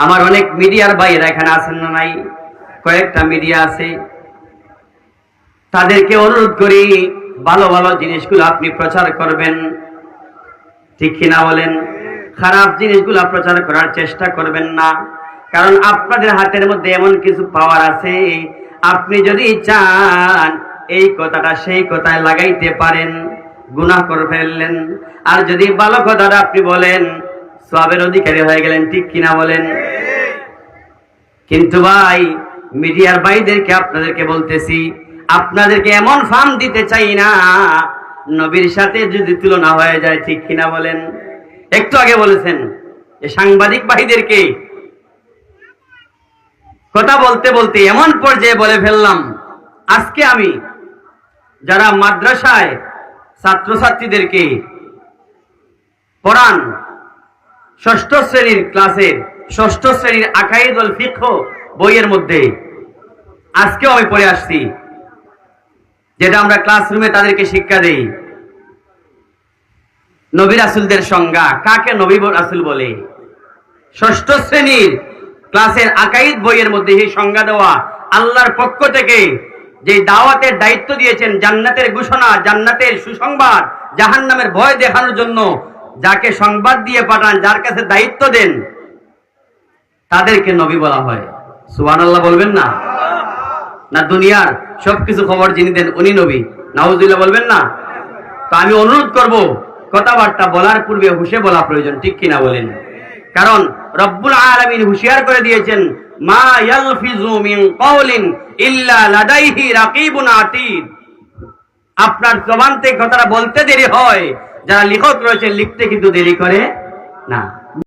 আমার অনেক মিডিয়ার ভাইয়েরা এখানে আছেন না নাই? কয়েকটা মিডিয়া আছে, তাদেরকে অনুরোধ করি ভালো ভালো জিনিসগুলো আপনি প্রচার করবেন, ঠিক কিনা বলেন? খারাপ জিনিসগুলো প্রচার করার চেষ্টা করবেন না, কারণ আপনাদের হাতের মধ্যে এমন কিছু পাওয়ার আছে, আপনি যদি চান এই কথাটা সেই কথায় লাগাইতে পারেন, গুনাহ করে ফেললেন। আর যদি ভালো কথাটা আপনি বলেন, সওয়াবের অধিকারী হয়ে গেলেন, ঠিক কিনা বলেন? কিন্তু ভাই, মিডিয়ার ভাইদেরকে আপনাদেরকে বলতেছি, আপনাদেরকে এমন ফার্ম দিতে চাই না নবীর সাথে যদি তুলনা হয়ে যায়, ঠিক কিনা বলেন? একটু আগে বলেছেন যে সাংবাদিক ভাইদেরকে কথা বলতে বলতে এমন পর্যায়ে বলে ফেললাম, আজকে আমি যারা মাদ্রাসায় ছাত্রছাত্রীদেরকে পড়ান, ষষ্ঠ শ্রেণীর ক্লাসের ষষ্ঠ শ্রেণীর আকাইদুল ফিকহ বইয়ের মধ্যে আজকেও আমি পড়ে আসছি, যেটা আমরা ক্লাসরুমে তাদেরকে শিক্ষা দেই। নবী রাসূলদের সংজ্ঞা, কাকে নবী রাসূল বলে, ষষ্ঠ শ্রেণীর ক্লাসের আকাইদ বইয়ের মধ্যে এই সংজ্ঞা দেওয়া। আল্লাহর পক্ষ থেকে যে দাওয়াতের দায়িত্ব দিয়েছেন, জান্নাতের ঘোষণা, জান্নাতের সুসংবাদ, জাহান্নামের ভয় দেখানোর জন্য যাকে সংবাদ দিয়ে পাঠান, যার কাছে দায়িত্ব দেন, তাদেরকে নবী বলা হয়। সুবহানাল্লাহ বলবেন না? না দুনিয়ার সবকিছু খবর যিনি দেন উনি নবী? নাউজুবিল্লাহ বলবেন না? তো আমি অনুরোধ করব, কথাবার্তা বলার পূর্বে হুঁশে বলা প্রয়োজন, ঠিক কিনা বলেন? কারণ রব্বুল আলামিন হুঁশিয়ার করে দিয়েছেন, মা ইয়ালফিজু মিন কাওলিন ইল্লা লাদাইহি রাকিবুন আতীদ। আপনার জবান থেকে কথাটা বলতে দেরি হয়, যারা লেখক রয়েছে লিখতে কিন্তু দেরি করে না।